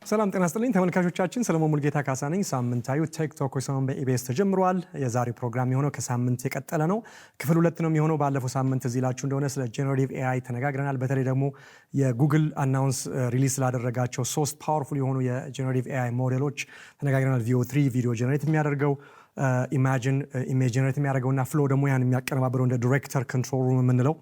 ሰላም ጤና ይስጥልኝ ተመልካቾቻችን ሰለሞን ሙልጌታ ካሳ ነኝ። ሳምንታዊ ቲክቶክ ወይም በኢቢኤስ ተጀምሯል። የዛሬው ፕሮግራም የሆነው ከሳምንት የቀጠለ ነው። ክፍል 2 ነው የሚሆነው። ባለፈው ሳምንት እዚህ ላችሁ እንደሆነ ስለ ጀነሬቲቭ ኤአይ ተነጋግረናል። በተለይ ደግሞ የጉግል አናውንስ ሪሊዝ ስላደረጋቸው 3 ፓወርፉል የሆኑ የጀነሬቲቭ ኤአይ ሞዴሎች ተነጋግረናል። VO3 ቪዲዮ ጀነሬት የሚያደርገው ኢማጂን ኢሜጅ ጀነሬት የሚያደርገውና ፍሎ ደግሞ ያን የሚያቀነባብረው እንደ ዳይሬክተር ኮንትሮል ሩም የምንለው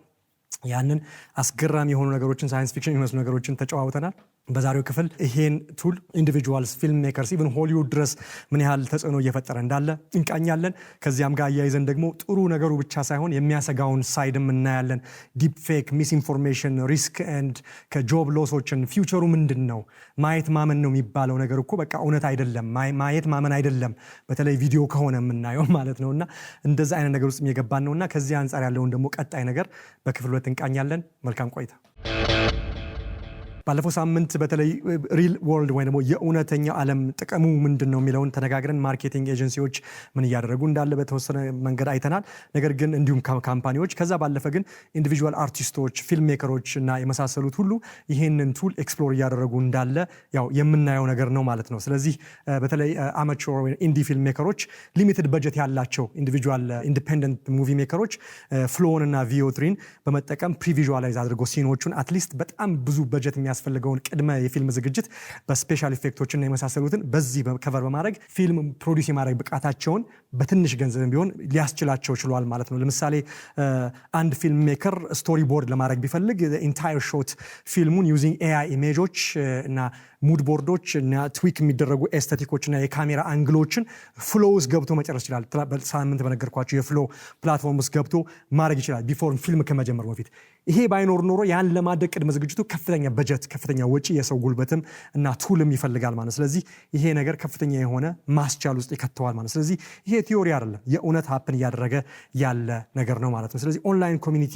ያንን አስገራሚ የሆኑ ነገሮችን ሳይንስ ፊክሽን የሚመስሉ ነገሮችን ተጨዋውተናል። በዛሬው ክፍል ይሄን ቱል ኢንዲቪጁዋልስ ፊልም ሜከርስ ኢቭን ሆሊውድ ድረስ ምን ያህል ተጽዕኖ እየፈጠረ እንዳለ እንቃኛለን። ከዚያም ጋር አያይዘን ደግሞ ጥሩ ነገሩ ብቻ ሳይሆን የሚያሰጋውን ሳይድም እናያለን። ዲፕ ፌክ፣ ሚስ ኢንፎርሜሽን፣ ሪስክ ኤንድ ከጆብ ሎሶችን ፊውቸሩ ምንድን ነው? ማየት ማመን ነው የሚባለው ነገር እኮ በቃ እውነት አይደለም። ማየት ማመን አይደለም፣ በተለይ ቪዲዮ ከሆነ የምናየው ማለት ነውና እንደዛ አይነት ነገር ውስጥ እየገባን ነውና ከዚህ አንፃር ያለውን ደግሞ ቀጣይ ነገር በክፍል 2 እንቃኛለን። መልካም ቆይታ። ባለፈው ሳምንት በተለይ ሪል ወርልድ ወይ ደግሞ የእውነተኛ ዓለም ጥቅሙ ምንድነው የሚለውን ተነጋግረን ማርኬቲንግ ኤጀንሲዎች ምን እያደረጉ እንዳለ በተወሰነ መንገድ አይተናል። ነገር ግን እንዲሁም ካምፓኒዎች ከዛ ባለፈ ግን ኢንዲቪጁዋል አርቲስቶች፣ ፊልም ሜከሮች እና የመሳሰሉት ሁሉ ይሄንን ቱል ኤክስፕሎር እያደረጉ እንዳለ ያው የምናየው ነገር ነው ማለት ነው። ስለዚህ በተለይ አማቹር ወይ ኢንዲ ፊልም ሜከሮች ሊሚትድ በጀት ያላቸው ኢንዲቪጁዋል ኢንዲፔንደንት ሙቪ ሜከሮች ፍሎውን እና VO3ን በመጠቀም ፕሪቪዥዋላይዝ አድርገው ሲኖቹን አትሊስት በጣም ብዙ በጀት ያስፈልገውን ቅድመ የፊልም ዝግጅት በስፔሻል ኢፌክቶችና የመሳሰሉትን በዚህ ከቨር በማድረግ ፊልም ፕሮዲዩስ የማድረግ ብቃታቸውን በትንሽ ገንዘብ ቢሆን ሊያስችላቸው ችሏል ማለት ነው። ለምሳሌ አንድ ፊልም ሜከር ስቶሪ ቦርድ ለማድረግ ቢፈልግ ኢንታየር ሾት ፊልሙን ዩዚንግ ኤአይ ኢሜጆች እና ሙድ ቦርዶች እና ትዊክ የሚደረጉ ኤስቴቲኮች እና የካሜራ አንግሎችን ፍሎ ውስጥ ገብቶ መጨረስ ይችላል። በሳምንት በነገርኳቸው የፍሎ ፕላትፎርም ውስጥ ገብቶ ማድረግ ይችላል ቢፎር ፊልም ከመጀመሩ በፊት። ይሄ ባይኖር ኖሮ ያን ለማድረግ ቅድመ ዝግጅቱ ከፍተኛ በጀት፣ ከፍተኛ ወጪ፣ የሰው ጉልበትም እና ቱልም ይፈልጋል ማለት። ስለዚህ ይሄ ነገር ከፍተኛ የሆነ ማስቻል ውስጥ ይከተዋል ማለት። ስለዚህ ይሄ ቲዮሪ አይደለም፣ የእውነት ሀፕን እያደረገ ያለ ነገር ነው ማለት ነው። ስለዚህ ኦንላይን ኮሚኒቲ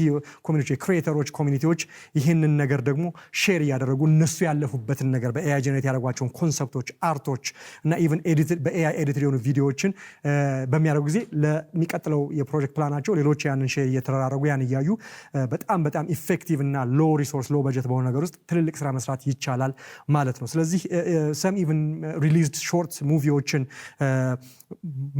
ክሬተሮች ኮሚኒቲዎች ይህንን ነገር ደግሞ ሼር እያደረጉ እነሱ ያለፉበትን ነገር በኤአይ ጀነሬት ያደረጓቸውን ኮንሰፕቶች፣ አርቶች እና ኢቭን በኤአይ ኤዲትድ የሆኑ ቪዲዮዎችን በሚያደርጉ ጊዜ ለሚቀጥለው የፕሮጀክት ፕላናቸው ሌሎች ያንን ሼር እየተራረጉ ያን እያዩ በጣም ኢፌክቲቭ እና ሎ ሪሶርስ ሎ በጀት በሆነ ነገር ውስጥ ትልልቅ ስራ መስራት ይቻላል ማለት ነው። ስለዚህ ሰም ኢቭን ሪሊዝድ ሾርት ሙቪዎችን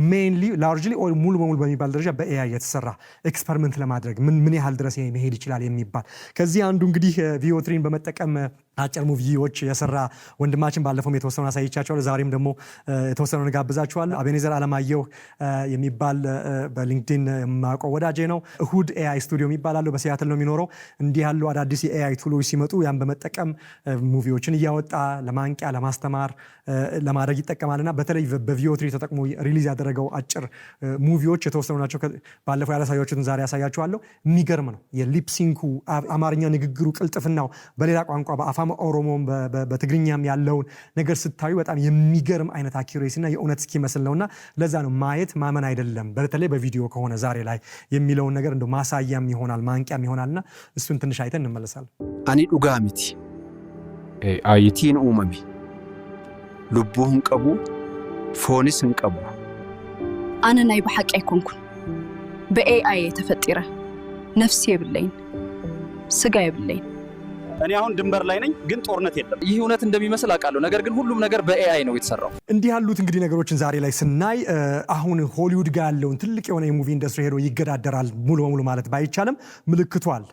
ሜንሊ ላርጅሊ ሙሉ በሙሉ በሚባል ደረጃ በኤአይ የተሰራ ኤክስፐሪመንት ለማድረግ ምን ያህል ድረስ መሄድ ይችላል የሚባል ከዚህ አንዱ እንግዲህ VO3ን በመጠቀም አጭር ሙቪዎች የሰራ ወንድማችን ባለፈው የተወሰኑ አሳይቻቸዋለሁ። ዛሬም ደግሞ የተወሰኑ እንጋብዛችኋለሁ። አቤኔዘር አለማየሁ የሚባል በሊንክዲን የማውቀው ወዳጄ ነው። እሁድ ኤአይ ስቱዲዮ የሚባል አለው፣ በሲያትል ነው የሚኖረው። እንዲህ ያሉ አዳዲስ የኤአይ ቱሎች ሲመጡ ያን በመጠቀም ሙቪዎችን እያወጣ ለማንቂያ ለማስተማር ለማድረግ ይጠቀማልና በተለይ በVO3 ተጠቅሞ ሪሊዝ ያደረገው አጭር ሙቪዎች የተወሰኑ ናቸው። ባለፈው ያላሳያችሁትን ዛሬ ያሳያችኋለሁ። የሚገርም ነው። የሊፕሲንኩ አማርኛ ንግግሩ ቅልጥፍናው በሌላ ቋንቋ በአፋን ኦሮሞም በትግርኛም ያለውን ነገር ስታዩ በጣም የሚገርም አይነት አኪዩሬሲ እና የእውነት እስኪመስል ነውና ለዛ ነው ማየት ማመን አይደለም በተለይ በቪዲዮ ከሆነ ዛሬ ላይ የሚለውን ነገር እንደው ማሳያም ይሆናል ማንቂያም ይሆናልና እሱን ትንሽ አይተን እንመለሳለን። አኒ ዱጋሚቲ አይቲን ኡመሚ ልቡህን ቀቡ ፎኒስን ቀቡ አነ ናይ በሐቅ አይኮንኩን በኤአይ የተፈጠረ ነፍስ የብለኝ ስጋ የብለኝ እኔ አሁን ድንበር ላይ ነኝ፣ ግን ጦርነት የለም። ይህ እውነት እንደሚመስል አውቃለሁ። ነገር ግን ሁሉም ነገር በኤአይ ነው የተሰራው። እንዲህ ያሉት እንግዲህ ነገሮችን ዛሬ ላይ ስናይ አሁን ሆሊውድ ጋር ያለውን ትልቅ የሆነ የሙቪ ኢንዱስትሪ ሄዶ ይገዳደራል ሙሉ በሙሉ ማለት ባይቻልም ምልክቷል።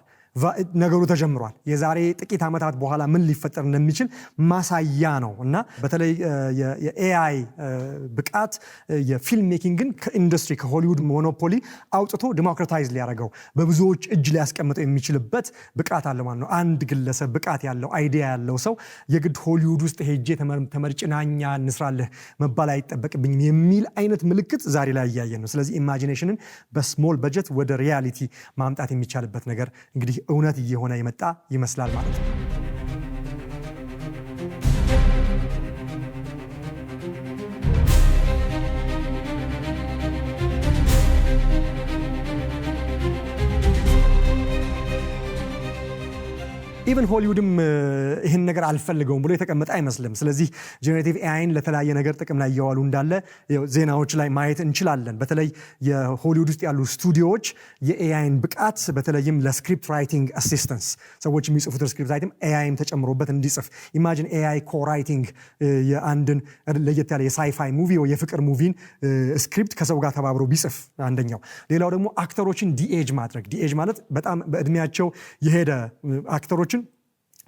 ነገሩ ተጀምሯል። የዛሬ ጥቂት ዓመታት በኋላ ምን ሊፈጠር እንደሚችል ማሳያ ነው እና በተለይ የኤአይ ብቃት የፊልም ሜኪንግን ከኢንዱስትሪ ከሆሊውድ ሞኖፖሊ አውጥቶ ዲሞክራታይዝ ሊያደርገው በብዙዎች እጅ ሊያስቀምጠው የሚችልበት ብቃት አለ ማለት ነው። አንድ ግለሰብ ብቃት ያለው አይዲያ ያለው ሰው የግድ ሆሊውድ ውስጥ ሄጄ ተመርጭናኛ እንስራለህ መባል አይጠበቅብኝም የሚል አይነት ምልክት ዛሬ ላይ እያየን ነው። ስለዚህ ኢማጂኔሽንን በስሞል በጀት ወደ ሪያሊቲ ማምጣት የሚቻልበት ነገር እንግዲህ እውነት እየሆነ የመጣ ይመስላል ማለት ነው። ኢቨን ሆሊውድም ይህን ነገር አልፈልገውም ብሎ የተቀመጠ አይመስልም። ስለዚህ ጄኔሬቲቭ ኤአይን ለተለያየ ነገር ጥቅም ላይ እያዋሉ እንዳለ ዜናዎች ላይ ማየት እንችላለን። በተለይ የሆሊውድ ውስጥ ያሉ ስቱዲዮዎች የኤአይን ብቃት በተለይም ለስክሪፕት ራይቲንግ አሲስተንስ ሰዎች የሚጽፉት ስክሪፕት ራይቲንግ ኤአይም ተጨምሮበት እንዲጽፍ ኢማጂን ኤአይ ኮራይቲንግ የአንድን ለየት ያለ የሳይፋይ ሙቪ ወይ የፍቅር ሙቪን ስክሪፕት ከሰው ጋር ተባብሮ ቢጽፍ አንደኛው። ሌላው ደግሞ አክተሮችን ዲኤጅ ማድረግ። ዲኤጅ ማለት በጣም በእድሜያቸው የሄደ አክተሮችን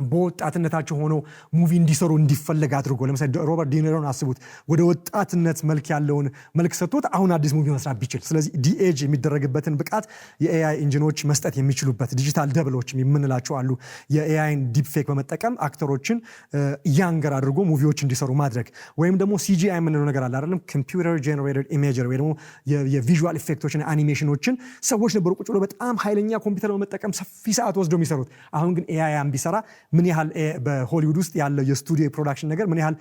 በወጣትነታቸው ሆኖ ሙቪ እንዲሰሩ እንዲፈለግ አድርጎ ለምሳሌ ሮበርት ዲኒሮን አስቡት ወደ ወጣትነት መልክ ያለውን መልክ ሰጥቶት አሁን አዲስ ሙቪ መስራት ቢችል። ስለዚህ ዲኤጅ የሚደረግበትን ብቃት የኤአይ ኢንጂኖች መስጠት የሚችሉበት ዲጂታል ደብሎች የምንላቸው አሉ። የኤአይን ዲፕ ፌክ በመጠቀም አክተሮችን ያንገር አድርጎ ሙቪዎች እንዲሰሩ ማድረግ። ወይም ደግሞ ሲጂአይ የምንለው ነገር አለ አይደለም፣ ኮምፒውተር ጄነሬትድ ኢሜጀሪ ወይ ደግሞ የቪዥዋል ኢፌክቶችን አኒሜሽኖችን ሰዎች ነበሩ ቁጭ ብሎ በጣም ኃይለኛ ኮምፒውተር በመጠቀም ሰፊ ሰዓት ወስደው የሚሰሩት። አሁን ግን ኤአይ ቢሰራ ምን ያህል በሆሊውድ ውስጥ ያለው የስቱዲዮ ፕሮዳክሽን ነገር ምን ያህል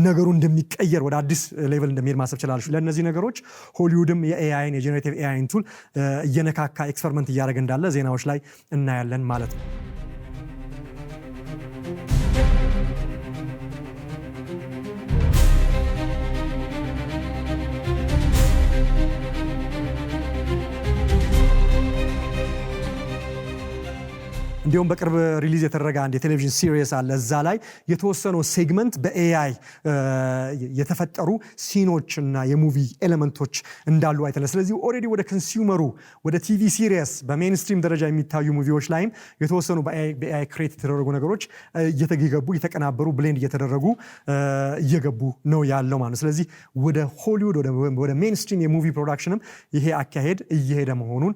ነገሩ እንደሚቀየር ወደ አዲስ ሌቭል እንደሚሄድ ማሰብ ይችላል። ለእነዚህ ነገሮች ሆሊውድም የኤአይን የጄኔሬቲቭ ኤአይን ቱል እየነካካ ኤክስፐሪመንት እያደረገ እንዳለ ዜናዎች ላይ እናያለን ማለት ነው። እንዲሁም በቅርብ ሪሊዝ የተደረገ አንድ የቴሌቪዥን ሲሪየስ አለ። እዛ ላይ የተወሰነው ሴግመንት በኤአይ የተፈጠሩ ሲኖችና የሙቪ ኤሌመንቶች እንዳሉ አይተናል። ስለዚህ ኦልሬዲ ወደ ኮንሱመሩ ወደ ቲቪ ሲሪየስ በሜንስትሪም ደረጃ የሚታዩ ሙቪዎች ላይም የተወሰኑ በኤአይ ክሬት የተደረጉ ነገሮች እየተገቡ እየተቀናበሩ ብሌንድ እየተደረጉ እየገቡ ነው ያለው ማለት ነው። ስለዚህ ወደ ሆሊውድ ወደ ሜንስትሪም የሙቪ ፕሮዳክሽንም ይሄ አካሄድ እየሄደ መሆኑን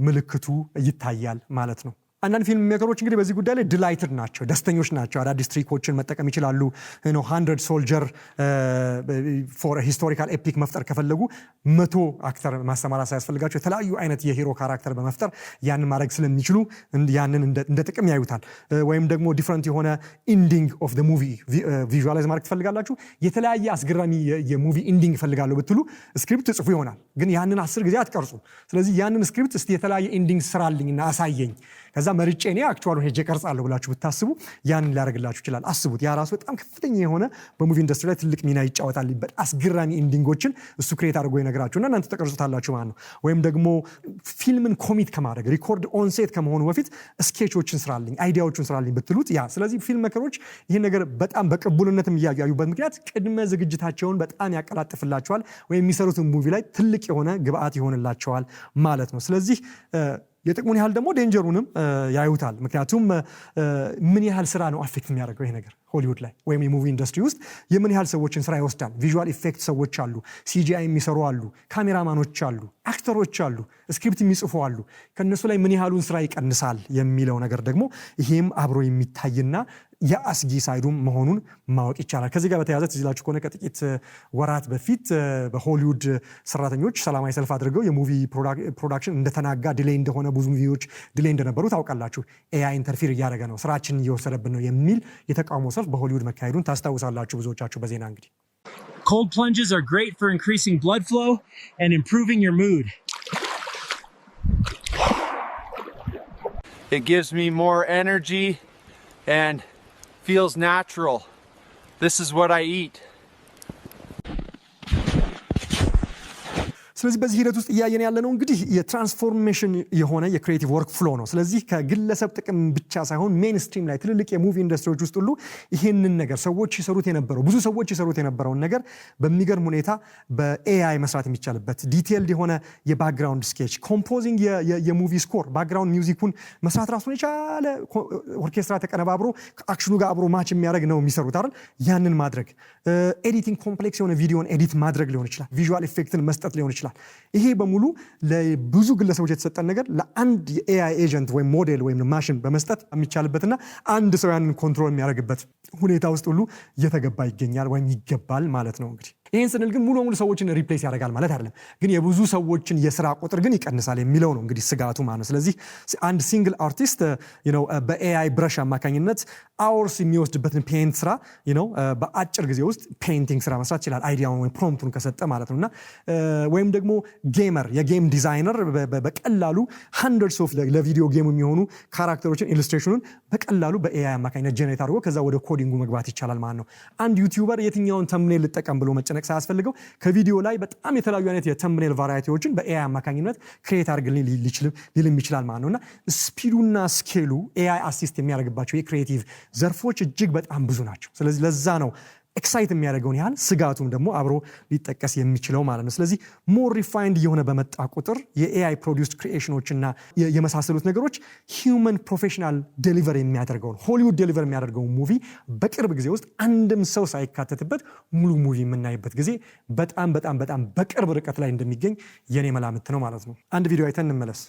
ምልክቱ ይታያል ማለት ነው። አንዳንድ ፊልም ሜከሮች እንግዲህ በዚህ ጉዳይ ላይ ዲላይትድ ናቸው፣ ደስተኞች ናቸው። አዳዲስ ትሪኮችን መጠቀም ይችላሉ። 100 ሶልጀር ፎር ሂስቶሪካል ኤፒክ መፍጠር ከፈለጉ 100 አክተር ማሰማራት ሳያስፈልጋቸው የተለያዩ አይነት የሂሮ ካራክተር በመፍጠር ያንን ማድረግ ስለሚችሉ ያንን እንደ ጥቅም ያዩታል። ወይም ደግሞ ዲፍረንት የሆነ ኢንዲንግ ኦፍ ዘ ሙቪ ቪዥዋላይዝ ማድረግ ትፈልጋላችሁ። የተለያየ አስገራሚ የሙቪ ኢንዲንግ ፈልጋለሁ ብትሉ ስክሪፕት ጽፉ ይሆናል፣ ግን ያንን 10 ጊዜ አትቀርጹ። ስለዚህ ያንን ስክሪፕት እስቲ የተለያየ ኢንዲንግ ስራልኝና አሳየኝ ከዛ መርጬ እኔ አክቹዋሉን ሄጄ ቀርጻለሁ ብላችሁ ብታስቡ ያንን ሊያደርግላችሁ ይችላል። አስቡት፣ ያ ራሱ በጣም ከፍተኛ የሆነ በሙቪ ኢንዱስትሪ ላይ ትልቅ ሚና ይጫወታል። አስገራሚ ኢንዲንጎችን እሱ ክሬት አድርጎ ይነግራችሁና እናንተ ተቀርጹታላችሁ ማለት ነው። ወይም ደግሞ ፊልምን ኮሚት ከማድረግ ሪኮርድ ኦንሴት ከመሆኑ በፊት ስኬቾችን ስራልኝ፣ አይዲያዎችን ስራልኝ ብትሉት ያ። ስለዚህ ፊልም ሜከሮች ይህን ነገር በጣም በቅቡልነትም እያዩበት ምክንያት ቅድመ ዝግጅታቸውን በጣም ያቀላጥፍላቸዋል፣ ወይም የሚሰሩትን ሙቪ ላይ ትልቅ የሆነ ግብአት ይሆንላቸዋል ማለት ነው። ስለዚህ የጥቅሙን ያህል ደግሞ ዴንጀሩንም ያዩታል። ምክንያቱም ምን ያህል ስራ ነው አፌክት የሚያደርገው ይሄ ነገር ሆሊውድ ላይ ወይም የሙቪ ኢንዱስትሪ ውስጥ የምን ያህል ሰዎችን ስራ ይወስዳል። ቪዥዋል ኢፌክት ሰዎች አሉ፣ ሲጂአይ የሚሰሩ አሉ፣ ካሜራማኖች አሉ፣ አክተሮች አሉ፣ ስክሪፕት የሚጽፉ አሉ። ከነሱ ላይ ምን ያህሉን ስራ ይቀንሳል የሚለው ነገር ደግሞ ይሄም አብሮ የሚታይና የአስጊ ሳይዱም መሆኑን ማወቅ ይቻላል። ከዚህ ጋር በተያያዘ ትዝ ይላችሁ ከሆነ ከጥቂት ወራት በፊት በሆሊውድ ሰራተኞች ሰላማዊ ሰልፍ አድርገው የሙቪ ፕሮዳክሽን እንደተናጋ ዲሌይ እንደሆነ ብዙ ሙቪዎች ዲሌይ እንደነበሩ ታውቃላችሁ። ኤአይ ኢንተርፊር እያደረገ ነው፣ ስራችንን እየወሰደብን ነው የሚል የተቃውሞ ሰልፍ በሆሊውድ መካሄዱን ታስታውሳላችሁ ብዙዎቻችሁ በዜና እንግዲህ። Cold plunges are great for increasing blood flow and improving your mood. It gives me more energy and feels natural. This is what I eat. ስለዚህ በዚህ ሂደት ውስጥ እያየን ያለነው እንግዲህ የትራንስፎርሜሽን የሆነ የክሪኤቲቭ ወርክ ፍሎ ነው። ስለዚህ ከግለሰብ ጥቅም ብቻ ሳይሆን ሜንስትሪም ላይ ትልልቅ የሙቪ ኢንዱስትሪዎች ውስጥ ሁሉ ይህንን ነገር ሰዎች ይሰሩት የነበረው ብዙ ሰዎች ይሰሩት የነበረውን ነገር በሚገርም ሁኔታ በኤአይ መስራት የሚቻልበት ዲቴይልድ የሆነ የባክግራውንድ ስኬች ኮምፖዚንግ የሙቪ ስኮር ባክግራውንድ ሚውዚኩን መስራት ራሱን የቻለ ኦርኬስትራ ተቀነባብሮ ከአክሽኑ ጋር አብሮ ማች የሚያደርግ ነው የሚሰሩት አይደል? ያንን ማድረግ ኤዲቲንግ ኮምፕሌክስ የሆነ ቪዲዮን ኤዲት ማድረግ ሊሆን ይችላል። ቪዥዋል ኢፌክትን መስጠት ሊሆን ይችላል። ይሄ በሙሉ ለብዙ ግለሰቦች የተሰጠን ነገር ለአንድ የኤአይ ኤጀንት ወይም ሞዴል ወይም ማሽን በመስጠት የሚቻልበትና አንድ ሰው ያንን ኮንትሮል የሚያደርግበት ሁኔታ ውስጥ ሁሉ እየተገባ ይገኛል ወይም ይገባል ማለት ነው እንግዲህ ይሄን ስንል ግን ሙሉ ሙሉ ሰዎችን ሪፕሌስ ያደርጋል ማለት አይደለም። ግን የብዙ ሰዎችን የስራ ቁጥር ግን ይቀንሳል የሚለው ነው እንግዲህ ስጋቱ ማለት ነው። ስለዚህ አንድ ሲንግል አርቲስት በኤአይ ብረሽ አማካኝነት አወርስ የሚወስድበትን ፔይንት ስራ በአጭር ጊዜ ውስጥ ፔይንቲንግ ስራ መስራት ይችላል አይዲያውን ወይ ፕሮምፕቱን ከሰጠ ማለት ነውና ወይም ደግሞ ጌመር የጌም ዲዛይነር በቀላሉ hundreds of ለቪዲዮ ጌም የሚሆኑ ካራክተሮችን ኢሉስትሬሽኑን በቀላሉ በኤአይ አማካኝነት ጀነሬት አድርጎ ከዛ ወደ ኮዲንጉ መግባት ይቻላል ማለት ነው። አንድ ዩቲዩበር የትኛውን ተምብኔል ልጠቀም ብሎ መጨነቅ ሳያስፈልገው ከቪዲዮ ላይ በጣም የተለያዩ አይነት የተምብኔል ቫራይቲዎችን በኤአይ አማካኝነት ክሬት አድርግልኝ ሊልም ይችላል ማለት ነውና ስፒዱና ስኬሉ ኤአይ አሲስት የሚያደርግባቸው የክሪኤቲቭ ዘርፎች እጅግ በጣም ብዙ ናቸው። ስለዚህ ለዛ ነው ኤክሳይት የሚያደርገውን ያህል ስጋቱም ደግሞ አብሮ ሊጠቀስ የሚችለው ማለት ነው። ስለዚህ ሞር ሪፋይንድ የሆነ በመጣ ቁጥር የኤአይ ፕሮዲውስድ ክሪኤሽኖችና የመሳሰሉት ነገሮች ሂውመን ፕሮፌሽናል ዴሊቨር የሚያደርገውን ሆሊውድ ዴሊቨር የሚያደርገውን ሙቪ በቅርብ ጊዜ ውስጥ አንድም ሰው ሳይካተትበት ሙሉ ሙቪ የምናይበት ጊዜ በጣም በጣም በጣም በቅርብ ርቀት ላይ እንደሚገኝ የኔ መላምት ነው ማለት ነው። አንድ ቪዲዮ አይተን እንመለስ።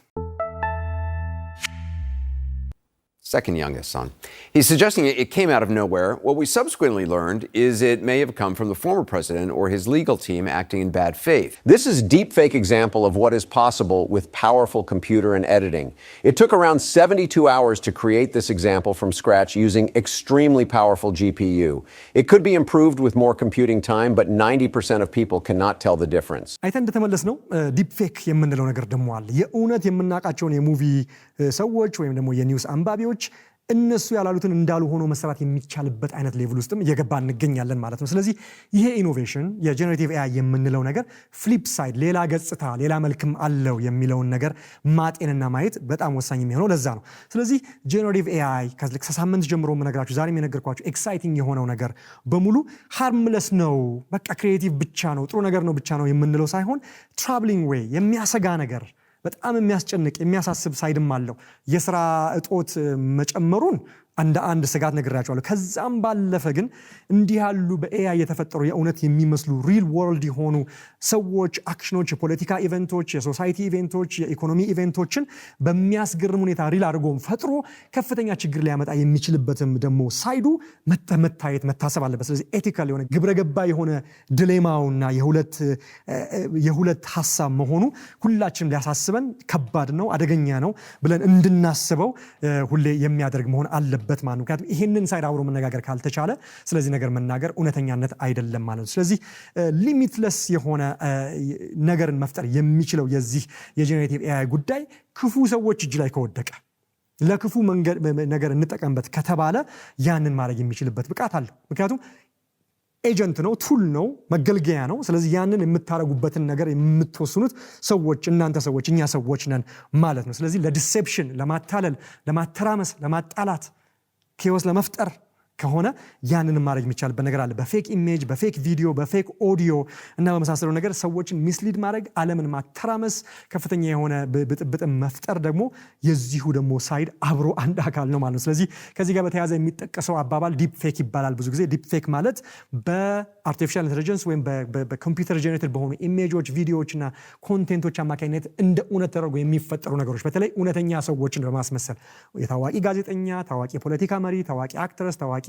Second youngest son. He's suggesting it came out of nowhere. What we subsequently learned is it may have come from the former president or his legal team acting in bad faith. This is a deepfake example of what is possible with powerful computer and editing. It took around 72 hours to create this example from scratch using extremely powerful GPU. It could be improved with more computing time, but 90% of people cannot tell the difference. አይተን እንደተመለስ ነው ዲፕፌክ የምንለው ነገር ደግሞ አለ። የእውነት የምናውቃቸውን የሙቪ ሰዎች ወይም ደግሞ የኒውስ አንባቢዎች እነሱ ያላሉትን እንዳሉ ሆኖ መስራት የሚቻልበት አይነት ሌቭል ውስጥም እየገባ እንገኛለን ማለት ነው። ስለዚህ ይሄ ኢኖቬሽን የጀነሬቲቭ ኤአይ የምንለው ነገር ፍሊፕ ሳይድ ሌላ ገጽታ ሌላ መልክም አለው የሚለውን ነገር ማጤንና ማየት በጣም ወሳኝ የሚሆነው ለዛ ነው። ስለዚህ ጀነሬቲቭ ኤአይ ከሳምንት ጀምሮ የምነግራችሁ ዛሬም የነገርኳችሁ ኤክሳይቲንግ የሆነው ነገር በሙሉ ሃርምለስ ነው፣ በቃ ክሪኤቲቭ ብቻ ነው፣ ጥሩ ነገር ነው ብቻ ነው የምንለው ሳይሆን ትራቭሊንግ ዌይ የሚያሰጋ ነገር በጣም የሚያስጨንቅ የሚያሳስብ ሳይድም አለው። የሥራ እጦት መጨመሩን አንድ ስጋት ነግራቸዋለሁ። ከዛም ባለፈ ግን እንዲህ ያሉ በኤአይ የተፈጠሩ የእውነት የሚመስሉ ሪል ወርልድ የሆኑ ሰዎች አክሽኖች፣ የፖለቲካ ኢቨንቶች፣ የሶሳይቲ ኢቨንቶች፣ የኢኮኖሚ ኢቨንቶችን በሚያስገርም ሁኔታ ሪል አድርጎም ፈጥሮ ከፍተኛ ችግር ሊያመጣ የሚችልበትም ደግሞ ሳይዱ መታየት መታሰብ አለበት። ስለዚህ ኤቲካል የሆነ ግብረገባ የሆነ ዲሌማውና የሁለት ሐሳብ መሆኑ ሁላችንም ሊያሳስበን ከባድ ነው፣ አደገኛ ነው ብለን እንድናስበው ሁሌ የሚያደርግ መሆን አለበት ማለት ነው። ምክንያቱም ይሄንን ሳይድ አብሮ መነጋገር ካልተቻለ ስለዚህ ነገር መናገር እውነተኛነት አይደለም ማለት ነው። ስለዚህ ሊሚትለስ የሆነ ነገርን መፍጠር የሚችለው የዚህ የጀነሬቲቭ ኤአይ ጉዳይ ክፉ ሰዎች እጅ ላይ ከወደቀ ለክፉ ነገር እንጠቀምበት ከተባለ ያንን ማድረግ የሚችልበት ብቃት አለው። ምክንያቱም ኤጀንት ነው፣ ቱል ነው፣ መገልገያ ነው። ስለዚህ ያንን የምታረጉበትን ነገር የምትወስኑት ሰዎች እናንተ ሰዎች እኛ ሰዎች ነን ማለት ነው። ስለዚህ ለዲሴፕሽን፣ ለማታለል፣ ለማተራመስ፣ ለማጣላት ኬዎስ ለመፍጠር ከሆነ ያንን ማድረግ የሚቻልበት ነገር አለ። በፌክ ኢሜጅ፣ በፌክ ቪዲዮ፣ በፌክ ኦዲዮ እና በመሳሰለው ነገር ሰዎችን ሚስሊድ ማድረግ፣ ዓለምን ማተራመስ፣ ከፍተኛ የሆነ ብጥብጥ መፍጠር ደግሞ የዚሁ ደግሞ ሳይድ አብሮ አንድ አካል ነው ማለት ነው። ስለዚህ ከዚህ ጋር በተያያዘ የሚጠቀሰው አባባል ዲፕ ፌክ ይባላል። ብዙ ጊዜ ዲፕ ፌክ ማለት በአርቲፊሻል ኢንተለጀንስ ወይም በኮምፒውተር ጀነሬትድ በሆኑ ኢሜጆች፣ ቪዲዮዎች እና ኮንቴንቶች አማካኝነት እንደ እውነት ተደርጎ የሚፈጠሩ ነገሮች በተለይ እውነተኛ ሰዎችን በማስመሰል የታዋቂ ጋዜጠኛ፣ ታዋቂ ፖለቲካ መሪ፣ ታዋቂ አክትረስ፣ ታዋቂ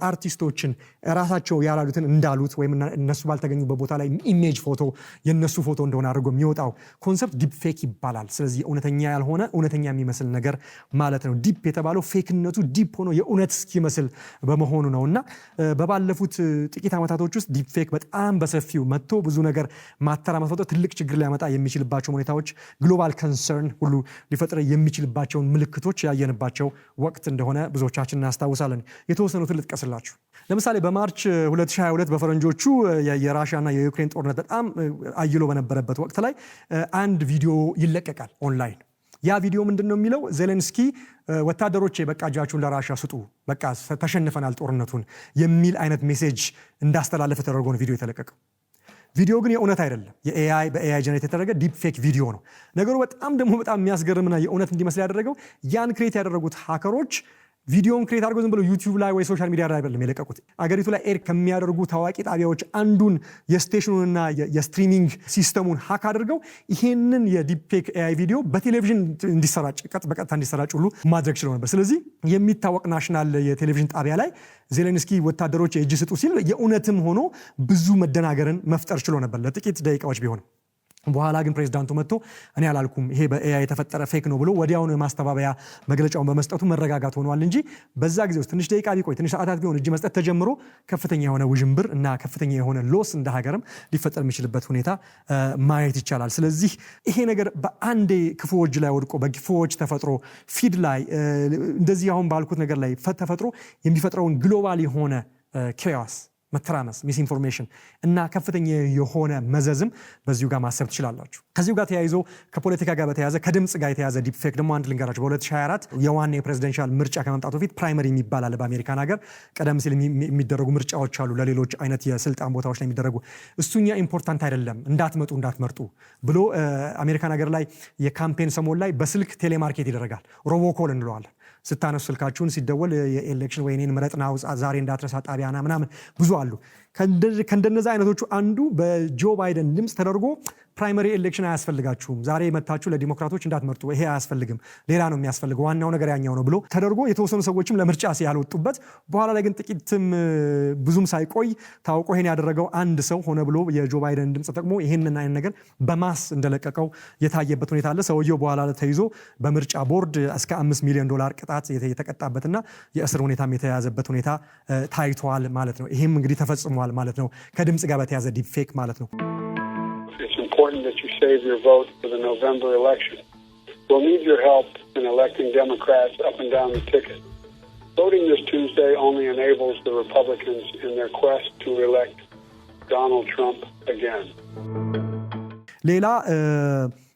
አርቲስቶችን ራሳቸው ያላሉትን እንዳሉት ወይም እነሱ ባልተገኙበት ቦታ ላይ ኢሜጅ ፎቶ የነሱ ፎቶ እንደሆነ አድርጎ የሚወጣው ኮንሰፕት ዲፕ ፌክ ይባላል። ስለዚህ እውነተኛ ያልሆነ እውነተኛ የሚመስል ነገር ማለት ነው። ዲፕ የተባለው ፌክነቱ ዲፕ ሆኖ የእውነት እስኪመስል በመሆኑ ነውና በባለፉት ጥቂት ዓመታቶች ውስጥ ዲፕ ፌክ በጣም በሰፊው መጥቶ ብዙ ነገር ማተራመስ ፈጥሮ ትልቅ ችግር ሊያመጣ የሚችልባቸው ሁኔታዎች ግሎባል ኮንሰርን ሁሉ ሊፈጥር የሚችልባቸውን ምልክቶች ያየንባቸው ወቅት እንደሆነ ብዙዎቻችን እናስታውሳለን። የተወሰኑትን ልጥቀስላችሁ። ለምሳሌ በማርች 2022 በፈረንጆቹ የራሽያና የዩክሬን ጦርነት በጣም አይሎ በነበረበት ወቅት ላይ አንድ ቪዲዮ ይለቀቃል ኦንላይን። ያ ቪዲዮ ምንድነው የሚለው? ዜሌንስኪ ወታደሮቼ በቃ እጃችሁን ለራሽያ ስጡ፣ በቃ ተሸንፈናል ጦርነቱን የሚል አይነት ሜሴጅ እንዳስተላለፈ ተደርጎ ነው ቪዲዮ የተለቀቀው። ቪዲዮ ግን የእውነት አይደለም። በኤአይ ጀነሬት የተደረገ ዲፕ ፌክ ቪዲዮ ነው። ነገሩ በጣም የሚያስገርምና የእውነት እንዲመስል ያደረገው ያን ክሬት ያደረጉት ሃከሮች ቪዲዮን ክሬት አድርገው ዝም ብሎ ዩቲዩብ ላይ ወይ ሶሻል ሚዲያ ላይ አይደለም የለቀቁት። አገሪቱ ላይ ኤር ከሚያደርጉ ታዋቂ ጣቢያዎች አንዱን የስቴሽኑንና የስትሪሚንግ ሲስተሙን ሃክ አድርገው ይሄንን የዲፕፌክ ኤአይ ቪዲዮ በቴሌቪዥን እንዲሰራጭ በቀጥታ እንዲሰራጭ ሁሉ ማድረግ ችለው ነበር። ስለዚህ የሚታወቅ ናሽናል የቴሌቪዥን ጣቢያ ላይ ዜሌንስኪ ወታደሮች እጅ ስጡ ሲል የእውነትም ሆኖ ብዙ መደናገርን መፍጠር ችሎ ነበር ለጥቂት ደቂቃዎች ቢሆንም። በኋላ ግን ፕሬዝዳንቱ መጥቶ እኔ አላልኩም ይሄ በኤአይ የተፈጠረ ፌክ ነው ብሎ ወዲያውኑ የማስተባበያ መግለጫውን በመስጠቱ መረጋጋት ሆኗል እንጂ በዛ ጊዜ ውስጥ ትንሽ ደቂቃ ቢቆይ ትንሽ ሰዓታት ቢሆን እጅ መስጠት ተጀምሮ ከፍተኛ የሆነ ውዥንብር እና ከፍተኛ የሆነ ሎስ እንደ ሀገርም ሊፈጠር የሚችልበት ሁኔታ ማየት ይቻላል። ስለዚህ ይሄ ነገር በአንዴ ክፉዎች ላይ ወድቆ በክፉዎች ተፈጥሮ ፊድ ላይ እንደዚህ አሁን ባልኩት ነገር ላይ ተፈጥሮ የሚፈጥረውን ግሎባል የሆነ ኬኦስ መተራመስ ሚስኢንፎርሜሽን እና ከፍተኛ የሆነ መዘዝም በዚሁ ጋር ማሰብ ትችላላችሁ። ከዚሁ ጋር ተያይዞ ከፖለቲካ ጋር በተያያዘ ከድምጽ ጋር የተያዘ ዲፕፌክ ደግሞ አንድ ልንገራችሁ። በ2024 የዋና የፕሬዚደንሻል ምርጫ ከመምጣቱ በፊት ፕራይመሪ የሚባል አለ በአሜሪካን ሀገር። ቀደም ሲል የሚደረጉ ምርጫዎች አሉ ለሌሎች አይነት የስልጣን ቦታዎች ላይ የሚደረጉ። እሱኛ ኢምፖርታንት አይደለም እንዳትመርጡ ብሎ አሜሪካን ሀገር ላይ የካምፔን ሰሞን ላይ በስልክ ቴሌማርኬት ይደረጋል። ሮቦኮል እንለዋለን። ስታነሱ ስልካችሁን ሲደወል የኤሌክሽን ወይኔን ምረጥና ዛሬ እንዳትረሳ ጣቢያና ምናምን ብዙ አሉ። ከእንደነዛ አይነቶቹ አንዱ በጆ ባይደን ድምፅ ተደርጎ ፕራይመሪ ኤሌክሽን አያስፈልጋችሁም፣ ዛሬ መታችሁ ለዲሞክራቶች እንዳትመርጡ፣ ይሄ አያስፈልግም፣ ሌላ ነው የሚያስፈልገው፣ ዋናው ነገር ያኛው ነው ብሎ ተደርጎ የተወሰኑ ሰዎችም ለምርጫ ያልወጡበት። በኋላ ላይ ግን ጥቂትም ብዙም ሳይቆይ ታውቆ ይሄን ያደረገው አንድ ሰው ሆነ ብሎ የጆ ባይደን ድምፅ ተጠቅሞ ይሄንን አይነት ነገር በማስ እንደለቀቀው የታየበት ሁኔታ አለ። ሰውየው በኋላ ተይዞ በምርጫ ቦርድ እስከ $5 ሚሊዮን ቅጣት የተቀጣበትና የእስር ሁኔታም የተያዘበት ሁኔታ ታይቷል ማለት ነው። ይሄም እንግዲህ ተፈጽሟል ማለት ነው ከድምጽ ጋር በተያዘ ዲፕፌክ ማለት ነው። It's important that you save your vote for the November election. We'll need your help in electing Democrats up and down the ticket. Voting this Tuesday only enables the Republicans in their quest to elect Donald Trump again. ሌላ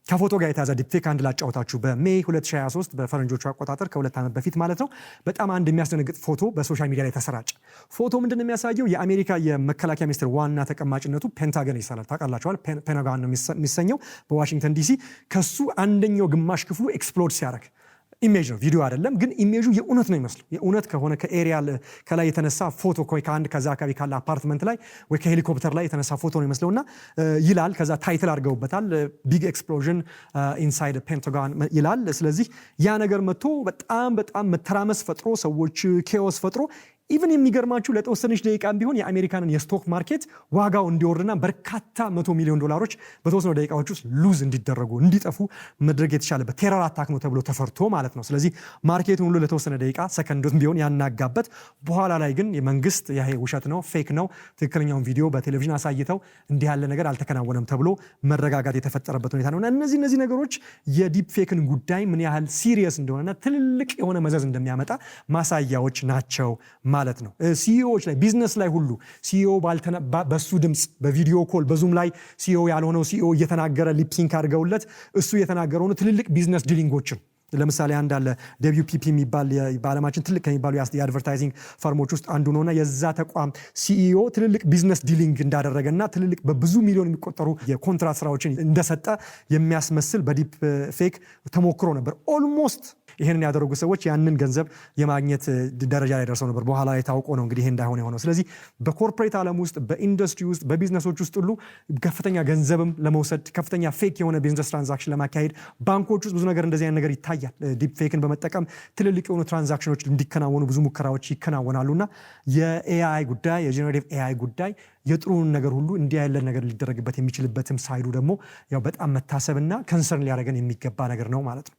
ከፎቶ ጋር የተያዘ ዲፕፌክ አንድ ላጫውታችሁ። በሜይ 2023 በፈረንጆቹ አቆጣጠር ከ2 ዓመት በፊት ማለት ነው በጣም አንድ የሚያስደነግጥ ፎቶ በሶሻል ሚዲያ ላይ ተሰራጨ። ፎቶ ምንድነው የሚያሳየው? የአሜሪካ የመከላከያ ሚኒስቴር ዋና ተቀማጭነቱ ፔንታገን ይሰራል። ታውቃላችኋል፣ ፔንታገን ነው የሚሰኘው በዋሽንግተን ዲሲ። ከሱ አንደኛው ግማሽ ክፍሉ ኤክስፕሎድ ሲያደርግ ኢሜጅ ነው፣ ቪዲዮ አይደለም። ግን ኢሜጁ የእውነት ነው ይመስለው። የእውነት ከሆነ ከኤሪያል ከላይ የተነሳ ፎቶ ከአንድ ከዛ አካባቢ ካለ አፓርትመንት ላይ ወይ ከሄሊኮፕተር ላይ የተነሳ ፎቶ ነው ይመስለውና ይላል። ከዛ ታይትል አድርገውበታል፣ ቢግ ኤክስፕሎዥን ኢንሳይድ ፔንታጎን ይላል። ስለዚህ ያ ነገር መጥቶ በጣም መተራመስ ፈጥሮ ሰዎች ኬኦስ ፈጥሮ ኢቭን የሚገርማችሁ ለተወሰነች ደቂቃም ቢሆን የአሜሪካንን የስቶክ ማርኬት ዋጋው እንዲወርድና በርካታ $100 ሚሊዮን በተወሰኑ ደቂቃዎች ውስጥ ሉዝ እንዲደረጉ እንዲጠፉ መድረግ የተቻለበት ቴረር አታክ ነው ተብሎ ተፈርቶ ማለት ነው። ስለዚህ ማርኬቱን ሁሉ ለተወሰነ ደቂቃ ሰከንዶት ቢሆን ያናጋበት፣ በኋላ ላይ ግን የመንግስት ይሄ ውሸት ነው ፌክ ነው ትክክለኛውን ቪዲዮ በቴሌቪዥን አሳይተው እንዲህ ያለ ነገር አልተከናወነም ተብሎ መረጋጋት የተፈጠረበት ሁኔታ ነውና እነዚህ ነገሮች የዲፕ ፌክን ጉዳይ ምን ያህል ሲሪየስ እንደሆነና ትልልቅ የሆነ መዘዝ እንደሚያመጣ ማሳያዎች ናቸው ማለት ነው። ሲኢኦዎች ላይ ቢዝነስ ላይ ሁሉ ሲኢኦ በሱ ድምጽ በቪዲዮ ኮል በዙም ላይ ሲኢኦ ያልሆነው ሲኢኦ እየተናገረ ሊፕሲንክ አድርገውለት እሱ እየተናገረው ነው ትልልቅ ቢዝነስ ዲሊንጎችን። ለምሳሌ አንድ አለ WPP የሚባል በዓለማችን ትልቅ ከሚባሉ የአድቨርታይዚንግ ፈርሞች ውስጥ አንዱ ነውና የዛ ተቋም ሲኢኦ ትልልቅ ቢዝነስ ዲሊንግ እንዳደረገና ትልልቅ በብዙ ሚሊዮን የሚቆጠሩ የኮንትራት ስራዎችን እንደሰጠ የሚያስመስል በዲፕ ፌክ ተሞክሮ ነበር። ኦልሞስት ይሄንን ያደረጉ ሰዎች ያንን ገንዘብ የማግኘት ደረጃ ላይ ደርሰው ነበር። በኋላ ላይ ታውቆ ነው እንግዲህ ይሄ እንዳይሆን የሆነው። ስለዚህ በኮርፖሬት ዓለም ውስጥ በኢንዱስትሪ ውስጥ በቢዝነሶች ውስጥ ሁሉ ከፍተኛ ገንዘብም ለመውሰድ ከፍተኛ ፌክ የሆነ ቢዝነስ ትራንዛክሽን ለማካሄድ ባንኮች ውስጥ ብዙ ነገር እንደዚህ አይነት ነገር ይታያል። ዲፕ ፌክን በመጠቀም ትልልቅ የሆኑ ትራንዛክሽኖች እንዲከናወኑ ብዙ ሙከራዎች ይከናወናሉና የኤአይ ጉዳይ የጀነሬቲቭ ኤአይ ጉዳይ የጥሩን ነገር ሁሉ እንዲህ ያለ ነገር ሊደረግበት የሚችልበትም ሳይዱ ደግሞ ያው በጣም መታሰብና ከንሰርን ሊያደርገን የሚገባ ነገር ነው ማለት ነው።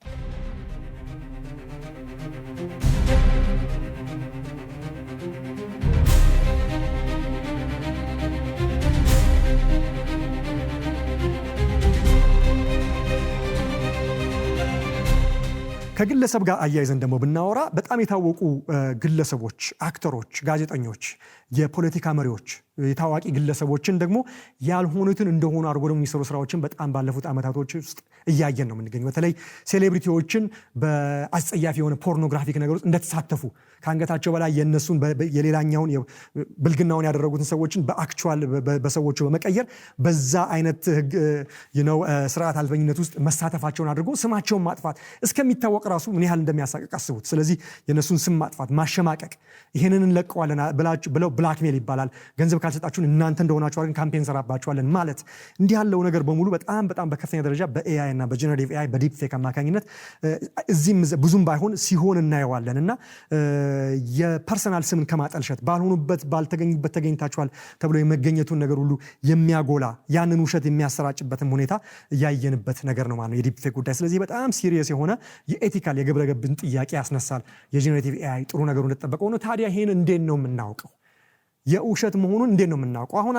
ከግለሰብ ጋር አያይዘን ደግሞ ብናወራ በጣም የታወቁ ግለሰቦች፣ አክተሮች፣ ጋዜጠኞች፣ የፖለቲካ መሪዎች የታዋቂ ግለሰቦችን ደግሞ ያልሆኑትን እንደሆኑ አድርጎ ደግሞ የሚሰሩ ስራዎችን በጣም ባለፉት ዓመታቶች ውስጥ እያየን ነው የምንገኘው። በተለይ ሴሌብሪቲዎችን በአስጸያፊ የሆነ ፖርኖግራፊክ ነገር ውስጥ እንደተሳተፉ ከአንገታቸው በላይ የነሱን የሌላኛውን ብልግናውን ያደረጉትን ሰዎችን በአክቹዋል በሰዎቹ በመቀየር በዛ አይነት ስርዓት አልበኝነት ውስጥ መሳተፋቸውን አድርጎ ስማቸውን ማጥፋት እስከሚታወቅ ራሱ ምን ያህል እንደሚያሳቅቅ አስቡት። ስለዚህ የነሱን ስም ማጥፋት፣ ማሸማቀቅ፣ ይሄንን እንለቀዋለን ብለው ብላክሜል ይባላል። ገንዘብ ካልሰጣችሁን እናንተ እንደሆናችሁ አድርገን ካምፔን ሰራባችኋለን ማለት እንዲህ ያለው ነገር በሙሉ በጣም በከፍተኛ ደረጃ በኤአይ እና በጀነሬቲቭ ኤአይ በዲፕ ፌክ አማካኝነት እዚህም ብዙም ባይሆን ሲሆን እናየዋለን እና የፐርሰናል ስምን ከማጠልሸት ባልሆኑበት ባልተገኙበት ተገኝታችኋል ተብሎ የመገኘቱን ነገር ሁሉ የሚያጎላ ያንን ውሸት የሚያሰራጭበትም ሁኔታ ያየንበት ነገር ነው ማለት ነው የዲፕ ፌክ ጉዳይ። ስለዚህ በጣም ሲሪየስ የሆነ የኤቲካል የግብረ ገብን ጥያቄ ያስነሳል። የጀነሬቲቭ ኤአይ ጥሩ ነገሩ እንደተጠበቀው ነው። ታዲያ ይሄን እንዴት ነው የምናውቀው? የውሸት መሆኑን እንዴት ነው የምናውቀው? አሁን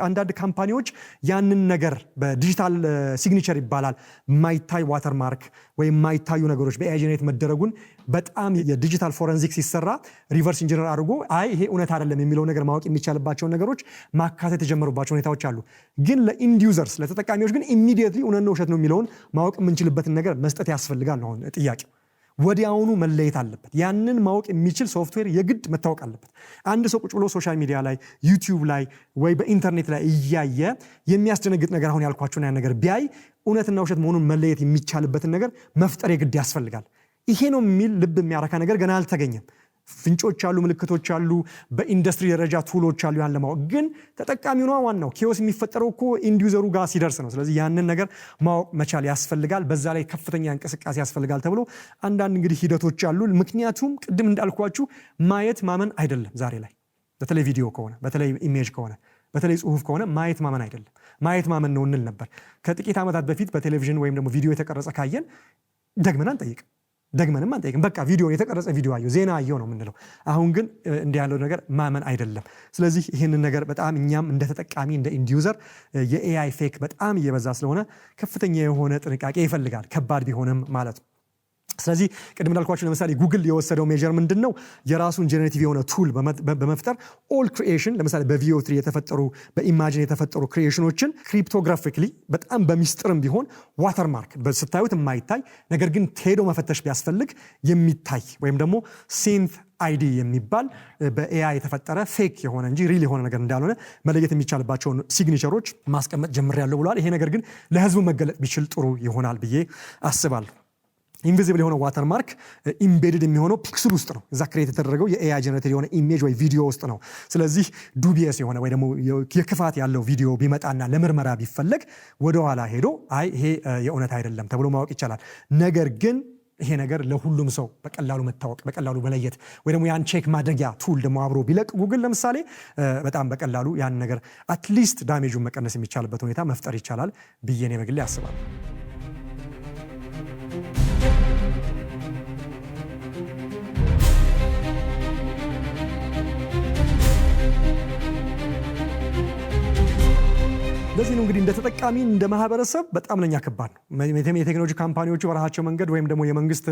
አንዳንድ ካምፓኒዎች ያንን ነገር በዲጂታል ሲግኒቸር ይባላል የማይታይ ዋተርማርክ ወይም የማይታዩ ነገሮች በኤአይ ጀነሬት መደረጉን በጣም የዲጂታል ፎረንዚክ ሲሰራ ሪቨርስ ኢንጂነር አድርጎ ይሄ እውነት አይደለም የሚለው ነገር ማወቅ የሚቻልባቸውን ነገሮች ማካተት የጀመሩባቸው ሁኔታዎች አሉ። ግን ለኢንድ ዩዘርስ ለተጠቃሚዎች ግን ኢሚዲየትሊ እውነት ነው ውሸት ነው የሚለውን ማወቅ የምንችልበትን ነገር መስጠት ያስፈልጋል ነው ጥያቄው። ወዲያውኑ መለየት አለበት። ያንን ማወቅ የሚችል ሶፍትዌር የግድ መታወቅ አለበት። አንድ ሰው ቁጭ ብሎ ሶሻል ሚዲያ ላይ ዩቲዩብ ላይ ወይ በኢንተርኔት ላይ እያየ የሚያስደነግጥ ነገር አሁን ያልኳችሁን ያን ነገር ቢያይ እውነትና ውሸት መሆኑን መለየት የሚቻልበትን ነገር መፍጠር የግድ ያስፈልጋል። ይሄ ነው የሚል ልብ የሚያረካ ነገር ገና አልተገኘም። ፍንጮች አሉ፣ ምልክቶች አሉ፣ በኢንዱስትሪ ደረጃ ቱሎች አሉ ያን ለማወቅ። ግን ተጠቃሚው ነው ዋናው። ኪዮስ የሚፈጠረው እኮ ኢንድ ዩዘሩ ጋር ሲደርስ ነው። ስለዚህ ያንን ነገር ማወቅ መቻል ያስፈልጋል። በዛ ላይ ከፍተኛ እንቅስቃሴ ያስፈልጋል ተብሎ አንዳንድ እንግዲህ ሂደቶች አሉ። ምክንያቱም ቅድም እንዳልኳችሁ ማየት ማመን አይደለም። ዛሬ ላይ በተለይ ቪዲዮ ከሆነ በተለይ ኢሜጅ ከሆነ በተለይ ጽሁፍ ከሆነ ማየት ማመን አይደለም፣ ማየት ማመን ነው እንል ነበር። ከጥቂት ዓመታት በፊት በቴሌቪዥን ወይም ደግሞ ቪዲዮ የተቀረጸ ካየን ደግመን አንጠይቅም። በቃ ቪዲዮ የተቀረጸ ቪዲዮ አየሁ ዜና አየሁ ነው የምንለው። አሁን ግን እንዲህ ያለው ነገር ማመን አይደለም። ስለዚህ ይህንን ነገር በጣም እኛም እንደ ተጠቃሚ እንደ ኢንድ ዩዘር የኤአይ ፌክ በጣም እየበዛ ስለሆነ ከፍተኛ የሆነ ጥንቃቄ ይፈልጋል፣ ከባድ ቢሆንም ማለት ነው። ስለዚህ ቅድም እንዳልኳችሁ ለምሳሌ ጉግል የወሰደው ሜጀር ምንድን ነው? የራሱን ጀነሬቲቭ የሆነ ቱል በመፍጠር ኦል ክሪኤሽን ለምሳሌ በቪኦ3 የተፈጠሩ በኢማጂን የተፈጠሩ ክሪኤሽኖችን ክሪፕቶግራፊክሊ በጣም በሚስጥርም ቢሆን ዋተርማርክ ስታዩት የማይታይ ነገር ግን ሄዶ መፈተሽ ቢያስፈልግ የሚታይ ወይም ደግሞ ሲንት አይዲ የሚባል በኤአይ የተፈጠረ ፌክ የሆነ እንጂ ሪል የሆነ ነገር እንዳልሆነ መለየት የሚቻልባቸውን ሲግኒቸሮች ማስቀመጥ ጀምሬያለሁ ብለዋል። ይሄ ነገር ግን ለህዝቡ መገለጥ ቢችል ጥሩ ይሆናል ብዬ አስባለሁ። ኢንቪዚብል የሆነ ዋተርማርክ ኢምቤድድ የሚሆነው ፒክስል ውስጥ ነው። እዛ ክሬት የተደረገው የኤአይ ጀነሬተር የሆነ ኢሜጅ ወይ ቪዲዮ ውስጥ ነው። ስለዚህ ዱቢየስ የሆነ ወይ ደግሞ የክፋት ያለው ቪዲዮ ቢመጣና ለምርመራ ቢፈለግ ወደኋላ ሄዶ ይሄ የእውነት አይደለም ተብሎ ማወቅ ይቻላል። ነገር ግን ይሄ ነገር ለሁሉም ሰው በቀላሉ መታወቅ በቀላሉ መለየት ወይ ደግሞ ያን ቼክ ማድረጊያ ቱል ደግሞ አብሮ ቢለቅ ጉግል ለምሳሌ በጣም በቀላሉ ያን ነገር አትሊስት ዳሜጁን መቀነስ የሚቻልበት ሁኔታ መፍጠር ይቻላል ብዬ እኔ በግሌ አስባለሁ። ለዚህ ነው እንግዲህ እንደ ተጠቃሚ እንደ ማህበረሰብ በጣም ለኛ ከባድ ነው። የቴክኖሎጂ ካምፓኒዎቹ በራሳቸው መንገድ ወይም ደግሞ የመንግስት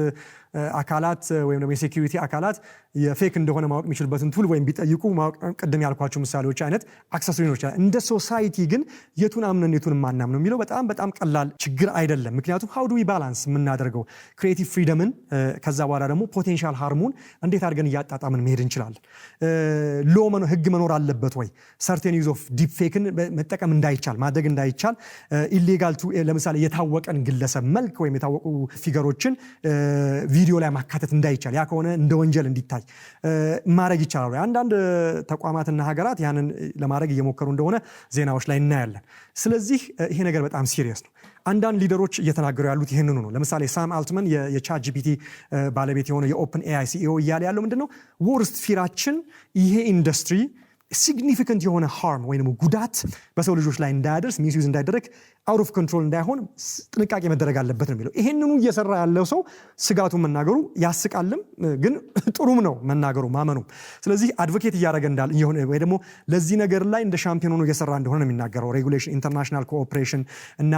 አካላት ወይም ደግሞ የሴኩሪቲ አካላት የፌክ እንደሆነ ማወቅ የሚችልበትን ቱል ወይም ቢጠይቁ ማወቅ ቅድም ያልኳቸው ምሳሌዎች አይነት አክሰስ ሊኖር ይችላል። እንደ ሶሳይቲ ግን የቱን አምነን የቱን ማናም ነው የሚለው በጣም ቀላል ችግር አይደለም። ምክንያቱም ሃው ዱ ዊ ባላንስ የምናደርገው ክሪኤቲቭ ፍሪደምን ከዛ በኋላ ደግሞ ፖቴንሻል ሃርሙን እንዴት አድርገን እያጣጣምን መሄድ እንችላለን? ህግ መኖር አለበት ወይ? ሰርቴን ዩዝ ኦፍ ዲፕ ፌክን መጠቀም እንዳይቻል ማድረግ እንዳይቻል ኢሌጋል ቱ ለምሳሌ የታወቀን ግለሰብ መልክ ወይም የታወቁ ፊገሮችን ቪዲዮ ላይ ማካተት እንዳይቻል ያ ከሆነ እንደ ወንጀል እንዲታይ ማድረግ ይቻላል። አንዳንድ ተቋማትና ሀገራት ያንን ለማድረግ እየሞከሩ እንደሆነ ዜናዎች ላይ እናያለን። ስለዚህ ይሄ ነገር በጣም ሲሪየስ ነው። አንዳንድ ሊደሮች እየተናገሩ ያሉት ይህንኑ ነው። ለምሳሌ ሳም አልትመን የቻት ጂፒቲ ባለቤት የሆነ የኦፕን ኤአይ ሲኢኦ እያለ ያለው ምንድነው? ወርስት ፊራችን ይሄ ኢንዱስትሪ ሲግኒፊካንት የሆነ ሃርም ወይም ጉዳት በሰው ልጆች ላይ እንዳያደርስ ሚስዩዝ እንዳይደረግ አውት ኦፍ ኮንትሮል እንዳይሆን ጥንቃቄ መደረግ አለበት ነው የሚለው። ይሄንኑ እየሰራ ያለው ሰው ስጋቱን መናገሩ ያስቃልም፣ ግን ጥሩም ነው መናገሩ ማመኑ። ስለዚህ አድቮኬት እያደረገ እንዳለ ወይ ደግሞ ለዚህ ነገር ላይ እንደ ሻምፒዮን ሆኖ እየሰራ እንደሆነ ነው የሚናገረው። ሬጉሌሽን ኢንተርናሽናል ኮኦፕሬሽን እና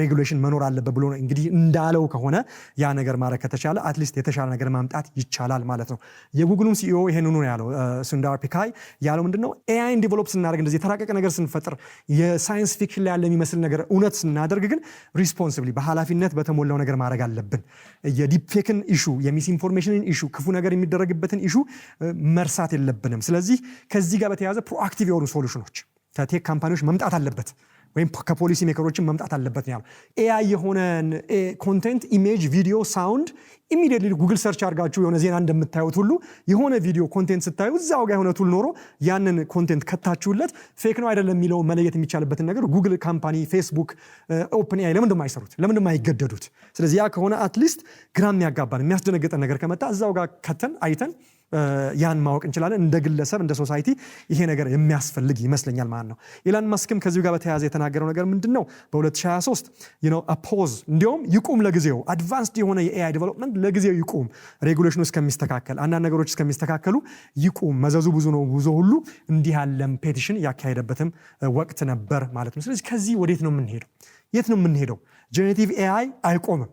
ሬጉሌሽን መኖር አለበት ብሎ እንግዲህ እንዳለው ከሆነ ያ ነገር ማድረግ ከተቻለ አትሊስት የተሻለ ነገር ማምጣት ይቻላል ማለት ነው። የጉግሉም ሲኢኦ ይሄንኑ ነው ያለው። ሱንዳር ፒቻይ ያለው ምንድነው ምንድነው ኤአይን ዲቨሎፕ ስናደርግ እንደዚህ የተራቀቀ ነገር ስንፈጥር የሳይንስ ፊክሽን ላይ ያለ የሚመስል ነገር እውነት ስናደርግ ግን ሪስፖንሲብሊ በኃላፊነት በተሞላው ነገር ማድረግ አለብን። የዲፕፌክን ኢሹ የሚስ ኢንፎርሜሽንን ኢሹ ክፉ ነገር የሚደረግበትን ኢሹ መርሳት የለብንም። ስለዚህ ከዚህ ጋር በተያያዘ ፕሮአክቲቭ የሆኑ ሶሉሽኖች ከቴክ ካምፓኒዎች መምጣት አለበት ወይም ከፖሊሲ ሜከሮችን መምጣት አለበት ነው ያለው። ኤአይ የሆነ ኮንቴንት ኢሜጅ፣ ቪዲዮ፣ ሳውንድ ኢሚዲየትሊ ጉግል ሰርች አድርጋችሁ የሆነ ዜና እንደምታዩት ሁሉ የሆነ ቪዲዮ ኮንቴንት ስታዩ እዛው ጋር የሆነ ቱል ኖሮ ያንን ኮንቴንት ከታችሁለት ፌክ ነው አይደለም የሚለው መለየት የሚቻልበትን ነገር ጉግል ካምፓኒ፣ ፌስቡክ፣ ኦፕን ኤአይ ለምን እንደማይሰሩት ለምን እንደማይገደዱት። ስለዚህ ያ ከሆነ አትሊስት ግራም የሚያጋባን የሚያስደነግጠን ነገር ከመጣ እዛው ጋር ከተን አይተን ያን ማወቅ እንችላለን። እንደ ግለሰብ እንደ ሶሳይቲ ይሄ ነገር የሚያስፈልግ ይመስለኛል ማለት ነው። ኢላን መስክም ከዚሁ ጋር በተያያዘ የተናገረው ነገር ምንድነው በ2023 ፖዝ እንዲያውም ይቁም ለጊዜው አድቫንስድ የሆነ የኤአይ ዴቨሎፕመንት ለጊዜው ይቁም፣ ሬጉሌሽኑ እስከሚስተካከል አንዳንድ ነገሮች እስከሚስተካከሉ ይቁም፣ መዘዙ ብዙ ነው ብዙ ሁሉ እንዲህ ያለም ፔቲሽን ያካሄደበትም ወቅት ነበር ማለት ነው። ስለዚህ ከዚህ ወዴት ነው የምንሄደው? የት ነው የምንሄደው? ጄኔሬቲቭ ኤአይ አይቆምም።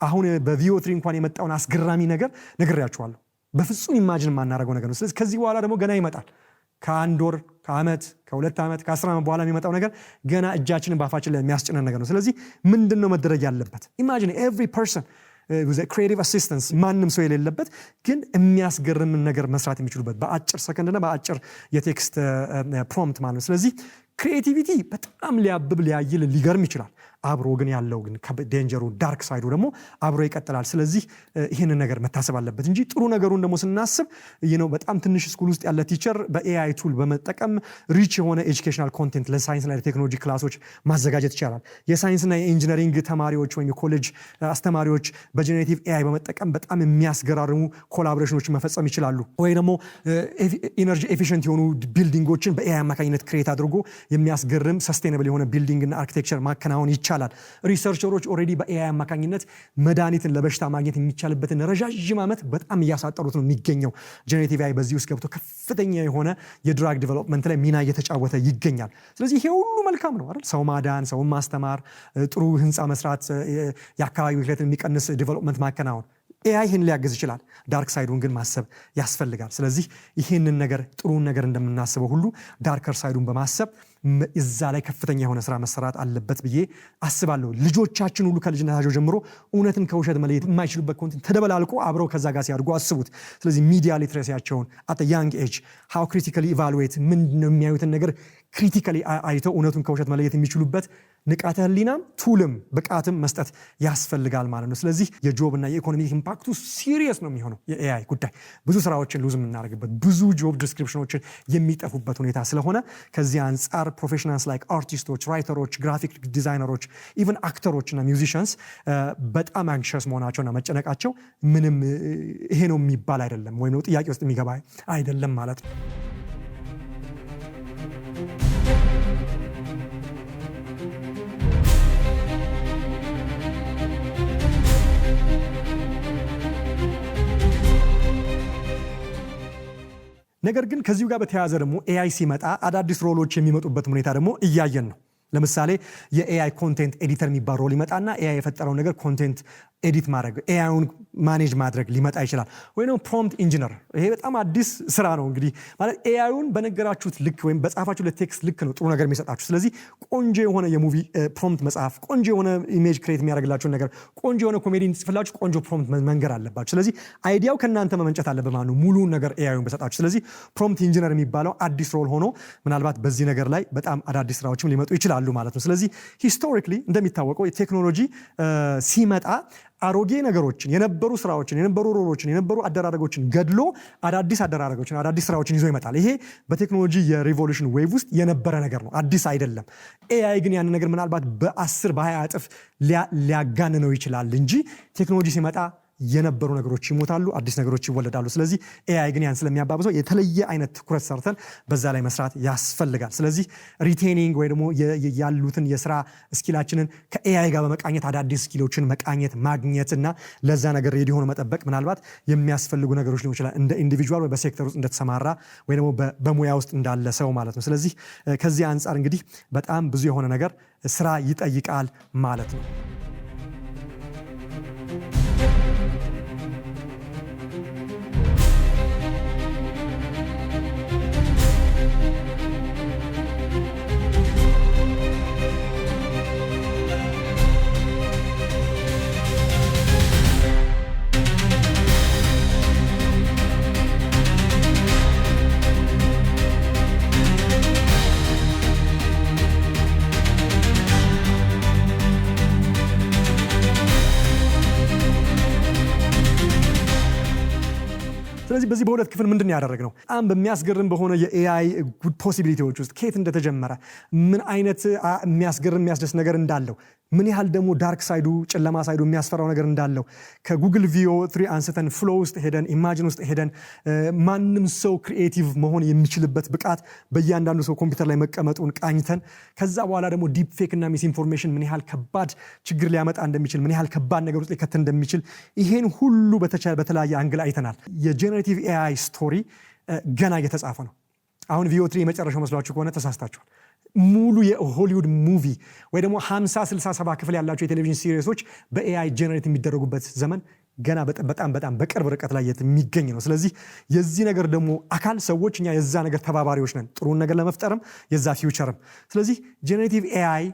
አሁን በቪኦ3 እንኳን የመጣውን አስገራሚ ነገር ነግሬያችኋለሁ። በፍጹም ኢማጂን የማናደርገው ነገር ነው። ስለዚህ ከዚህ በኋላ ደግሞ ገና ይመጣል። ከአንድ ወር፣ ከዓመት፣ ከሁለት ዓመት፣ ከ10 ዓመት በኋላ የሚመጣው ነገር ገና እጃችንን በአፋችን ላይ የሚያስጭነን ነገር ነው። ስለዚህ ምንድን ነው መደረግ ያለበት? ኢማጂን ኤቭሪ ፐርሰን ክሪኤቲቭ አሲስተንስ ማንም ሰው የሌለበት ግን የሚያስገርምን ነገር መስራት የሚችሉበት በአጭር ሰከንድና በአጭር የቴክስት ፕሮምፕት ማለት ነው። ስለዚህ ክሪኤቲቪቲ በጣም ሊያብብ ሊያይል ሊገርም ይችላል። አብሮ ግን ያለው ግን ዴንጀሩ ዳርክ ሳይዱ ደግሞ አብሮ ይቀጥላል። ስለዚህ ይህንን ነገር መታሰብ አለበት እንጂ ጥሩ ነገሩን ደግሞ ስናስብ በጣም ትንሽ ስኩል ውስጥ ያለ ቲቸር በኤአይ ቱል በመጠቀም ሪች የሆነ ኤጁኬሽናል ኮንቴንት ለሳይንስና ለቴክኖሎጂ ክላሶች ማዘጋጀት ይቻላል። የሳይንስና የኢንጂነሪንግ ተማሪዎች ወይም የኮሌጅ አስተማሪዎች በጄኔሬቲቭ ኤአይ በመጠቀም በጣም የሚያስገራርሙ ኮላቦሬሽኖች መፈጸም ይችላሉ። ወይ ደግሞ ኢነርጂ ኤፊሽንት የሆኑ ቢልዲንጎችን በኤአይ አማካኝነት ክሬት አድርጎ የሚያስገርም ሰስቴናብል የሆነ ቢልዲንግና አርኪቴክቸር ማከናወን ይቻላል። ሪሰርቸሮች ኦልሬዲ በኤአይ አማካኝነት መድኃኒትን ለበሽታ ማግኘት የሚቻልበትን ረዣዥም ዓመት በጣም እያሳጠሩት ነው የሚገኘው። ጄኔሬቲቭ ኤአይ በዚህ ውስጥ ገብቶ ከፍተኛ የሆነ የድራግ ዲቨሎፕመንት ላይ ሚና እየተጫወተ ይገኛል። ስለዚህ ይሄ ሁሉ መልካም ነው አይደል? ሰው ማዳን፣ ሰውን ማስተማር፣ ጥሩ ህንፃ መስራት፣ የአካባቢ ብክለትን የሚቀንስ ዲቨሎፕመንት ማከናወን ኤአይ ይህን ሊያግዝ ይችላል። ዳርክ ሳይዱን ግን ማሰብ ያስፈልጋል። ስለዚህ ይህንን ነገር ጥሩን ነገር እንደምናስበው ሁሉ ዳርከር ሳይዱን በማሰብ እዛ ላይ ከፍተኛ የሆነ ስራ መሰራት አለበት ብዬ አስባለሁ። ልጆቻችን ሁሉ ከልጅነታቸው ጀምሮ እውነትን ከውሸት መለየት የማይችሉበት ኮንቴንት ተደበላልቆ አብረው ከዛ ጋር ሲያድጉ አስቡት። ስለዚህ ሚዲያ ሊትሬሲያቸውን አት ያንግ ኤጅ ሃው ክሪቲካሊ ኢቫሉዌት ምንድነው የሚያዩትን ነገር ክሪቲካሊ አይተው እውነቱን ከውሸት መለየት የሚችሉበት ንቃተ ህሊናም ቱልም ብቃትም መስጠት ያስፈልጋል ማለት ነው። ስለዚህ የጆብ እና የኢኮኖሚክ ኢምፓክቱ ሲሪየስ ነው የሚሆነው። የኤአይ ጉዳይ ብዙ ስራዎችን ሉዝ የምናደርግበት ብዙ ጆብ ዲስክሪፕሽኖችን የሚጠፉበት ሁኔታ ስለሆነ ከዚህ አንጻር ፕሮፌሽናልስ ላይክ አርቲስቶች፣ ራይተሮች፣ ግራፊክ ዲዛይነሮች፣ ኢቨን አክተሮች እና ሚውዚሽንስ በጣም አንክሸስ መሆናቸውና መጨነቃቸው ምንም ይሄ ነው የሚባል አይደለም፣ ወይም ነው ጥያቄ ውስጥ የሚገባ አይደለም ማለት ነው። ነገር ግን ከዚሁ ጋር በተያያዘ ደግሞ ኤአይ ሲመጣ አዳዲስ ሮሎች የሚመጡበት ሁኔታ ደግሞ እያየን ነው። ለምሳሌ የኤአይ ኮንቴንት ኤዲተር የሚባል ሮል ይመጣና ኤአይ የፈጠረው ነገር ኮንቴንት ኤዲት ማድረግ ኤአይውን ማኔጅ ማድረግ ሊመጣ ይችላል። ወይ ደግሞ ፕሮምፕት ኢንጂነር፣ ይሄ በጣም አዲስ ስራ ነው። እንግዲህ ማለት ኤአይውን በነገራችሁት ልክ ወይም በጻፋችሁለት ቴክስት ልክ ነው ጥሩ ነገር የሚሰጣችሁ። ስለዚህ ቆንጆ የሆነ የሙቪ ፕሮምፕት መጽሐፍ፣ ቆንጆ የሆነ ኢሜጅ ክሬት የሚያደርግላችሁን ነገር፣ ቆንጆ የሆነ ኮሜዲ እንጽፍላችሁ ቆንጆ ፕሮምፕት መንገር አለባችሁ። ስለዚህ አይዲያው ከእናንተ መመንጨት አለበት ማለት ነው፣ ሙሉውን ነገር ኤአይውን በሰጣችሁ። ስለዚህ ፕሮምፕት ኢንጂነር የሚባለው አዲስ ሮል ሆኖ ምናልባት በዚህ ነገር ላይ በጣም አዳዲስ ስራዎችም ሊመጡ ይችላሉ ማለት ነው። ስለዚህ ሂስቶሪክሊ እንደሚታወቀው የቴክኖሎጂ ሲመጣ አሮጌ ነገሮችን የነበሩ ስራዎችን የነበሩ ሮሎችን የነበሩ አደራረጎችን ገድሎ አዳዲስ አደራረጎችን አዳዲስ ስራዎችን ይዞ ይመጣል። ይሄ በቴክኖሎጂ የሪቮሉሽን ዌቭ ውስጥ የነበረ ነገር ነው፣ አዲስ አይደለም። ኤአይ ግን ያን ነገር ምናልባት በ10 በ20 እጥፍ ሊያጋንነው ይችላል እንጂ ቴክኖሎጂ ሲመጣ የነበሩ ነገሮች ይሞታሉ፣ አዲስ ነገሮች ይወለዳሉ። ስለዚህ ኤአይ ግን ያን ስለሚያባብሰው የተለየ አይነት ትኩረት ሰርተን በዛ ላይ መስራት ያስፈልጋል። ስለዚህ ሪቴኒንግ ወይ ደግሞ ያሉትን የስራ ስኪላችንን ከኤአይ ጋር በመቃኘት አዳዲስ ስኪሎችን መቃኘት ማግኘት እና ለዛ ነገር ሬዲ ሆኖ መጠበቅ ምናልባት የሚያስፈልጉ ነገሮች ሊሆን ይችላል፣ እንደ ኢንዲቪጁዋል ወይ በሴክተር ውስጥ እንደተሰማራ ወይ ደግሞ በሙያ ውስጥ እንዳለ ሰው ማለት ነው። ስለዚህ ከዚህ አንጻር እንግዲህ በጣም ብዙ የሆነ ነገር ስራ ይጠይቃል ማለት ነው። ስለዚህ በዚህ በሁለት ክፍል ምንድን ያደረግነው በጣም በሚያስገርም በሆነ የኤአይ ፖሲቢሊቲዎች ውስጥ ከየት እንደተጀመረ ምን አይነት የሚያስገርም የሚያስደስት ነገር እንዳለው ምን ያህል ደግሞ ዳርክ ሳይዱ ጨለማ ሳይዱ የሚያስፈራው ነገር እንዳለው ከጉግል ቪኦ 3 አንስተን ፍሎ ውስጥ ሄደን ኢማጂን ውስጥ ሄደን ማንም ሰው ክሪኤቲቭ መሆን የሚችልበት ብቃት በእያንዳንዱ ሰው ኮምፒውተር ላይ መቀመጡን ቃኝተን ከዛ በኋላ ደግሞ ዲፕ ፌክ እና ሚስ ኢንፎርሜሽን ምን ያህል ከባድ ችግር ሊያመጣ እንደሚችል ምን ያህል ከባድ ነገር ውስጥ ሊከት እንደሚችል ይሄን ሁሉ በተለያየ አንግል አይተናል። የጄነሬቲቭ ኤአይ ስቶሪ ገና እየተጻፈ ነው። አሁን ቪኦ 3 የመጨረሻው መስሏችሁ ከሆነ ተሳስታችኋል። ሙሉ የሆሊውድ ሙቪ ወይ ደግሞ 50 60 70 ክፍል ያላቸው የቴሌቪዥን ሲሪሶች በኤአይ ጄነሬት የሚደረጉበት ዘመን ገና በጣም በቅርብ ርቀት ላይ የሚገኝ ነው። ስለዚህ የዚህ ነገር ደግሞ አካል ሰዎች እኛ የዛ ነገር ተባባሪዎች ነን፣ ጥሩን ነገር ለመፍጠርም የዛ ፊውቸርም። ስለዚህ ጄነሬቲቭ ኤአይ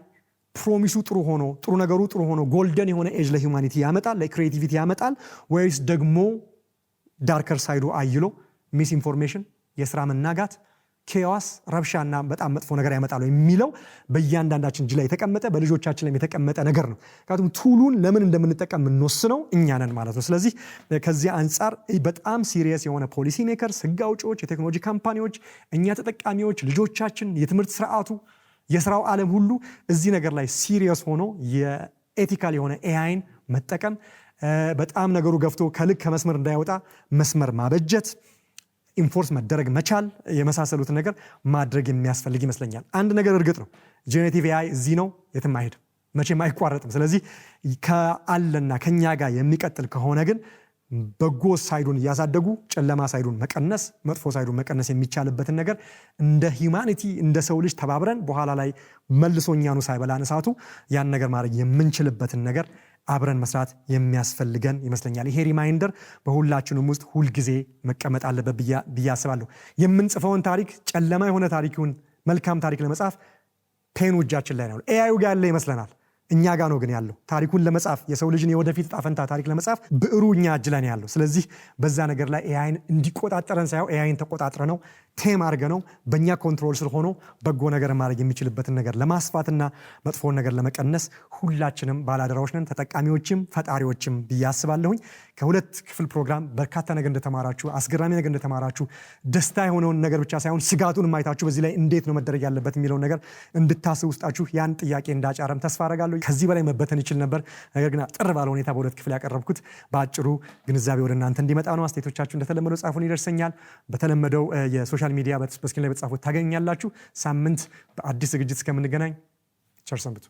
ፕሮሚሱ ጥሩ ሆኖ ጥሩ ነገሩ ጥሩ ሆኖ ጎልደን የሆነ ኤጅ ለሂውማኒቲ ያመጣል፣ ለክሪኤቲቪቲ ያመጣል ወይስ ደግሞ ዳርከር ሳይዱ አይሎ ሚስ ኢንፎርሜሽን፣ የስራ መናጋት፣ ኬዋስ፣ ረብሻና በጣም መጥፎ ነገር ያመጣሉ የሚለው በእያንዳንዳችን እጅ ላይ የተቀመጠ በልጆቻችን ላይ የተቀመጠ ነገር ነው። ምክንያቱም ቱሉን ለምን እንደምንጠቀም የምንወስነው እኛ ነን ማለት ነው። ስለዚህ ከዚህ አንጻር በጣም ሲሪየስ የሆነ ፖሊሲ ሜከርስ፣ ህግ አውጪዎች፣ የቴክኖሎጂ ካምፓኒዎች፣ እኛ ተጠቃሚዎች፣ ልጆቻችን፣ የትምህርት ስርዓቱ፣ የስራው ዓለም ሁሉ እዚህ ነገር ላይ ሲሪየስ ሆኖ የኤቲካል የሆነ ኤአይን መጠቀም በጣም ነገሩ ገፍቶ ከልክ ከመስመር እንዳይወጣ መስመር ማበጀት ኢንፎርስ መደረግ መቻል የመሳሰሉትን ነገር ማድረግ የሚያስፈልግ ይመስለኛል። አንድ ነገር እርግጥ ነው ጄነሬቲቭ ኤአይ እዚህ ነው፣ የትም አይሄድም፣ መቼም አይቋረጥም። ስለዚህ ከአለና ከኛ ጋር የሚቀጥል ከሆነ ግን በጎ ሳይዱን እያሳደጉ ጨለማ ሳይዱን መቀነስ፣ መጥፎ ሳይዱን መቀነስ የሚቻልበትን ነገር እንደ ሂውማኒቲ እንደ ሰው ልጅ ተባብረን በኋላ ላይ መልሶ እኛኑ ሳይበላን እሳቱ ያን ነገር ማድረግ የምንችልበትን ነገር አብረን መስራት የሚያስፈልገን ይመስለኛል። ይሄ ሪማይንደር በሁላችንም ውስጥ ሁልጊዜ መቀመጥ አለበት ብዬ አስባለሁ። የምንጽፈውን ታሪክ ጨለማ የሆነ ታሪኩን መልካም ታሪክ ለመጻፍ ፔኑ እጃችን ላይ ነው። ኤአዩ ጋር ያለ ይመስለናል፣ እኛ ጋር ነው ግን ያለው። ታሪኩን ለመጻፍ የሰው ልጅን የወደፊት ጣፈንታ ታሪክ ለመጻፍ ብዕሩ እኛ እጅ ላይ ያለው። ስለዚህ በዛ ነገር ላይ ኤአይን እንዲቆጣጠረን ሳይሆን ኤአይን ተቆጣጥረ ነው ቴም አድርገ ነው በእኛ ኮንትሮል ስር ሆኖ በጎ ነገር ማድረግ የሚችልበትን ነገር ለማስፋትና መጥፎን ነገር ለመቀነስ ሁላችንም ባላደራዎች ነን፣ ተጠቃሚዎችም ፈጣሪዎችም ብዬ አስባለሁኝ። ከሁለት ክፍል ፕሮግራም በርካታ ነገር እንደተማራችሁ፣ አስገራሚ ነገር እንደተማራችሁ፣ ደስታ የሆነውን ነገር ብቻ ሳይሆን ስጋቱን ማየታችሁ በዚህ ላይ እንዴት ነው መደረግ ያለበት የሚለውን ነገር እንድታስቡ ውስጣችሁ ያን ጥያቄ እንዳጫረም ተስፋ አደርጋለሁ። ከዚህ በላይ መበተን ይችል ነበር፣ ነገር ግን አጥር ባለ ሁኔታ በሁለት ክፍል ያቀረብኩት በአጭሩ ግንዛቤ ወደ እናንተ እንዲመጣ ነው። አስተያየቶቻችሁ እንደተለመደው ጻፉን፣ ይደርሰኛል። በተለመደው የሶሻል ሚዲያ በስክሪን ላይ በተጻፉት ታገኛላችሁ። ሳምንት በአዲስ ዝግጅት እስከምንገናኝ ቸር ሰንብቱ።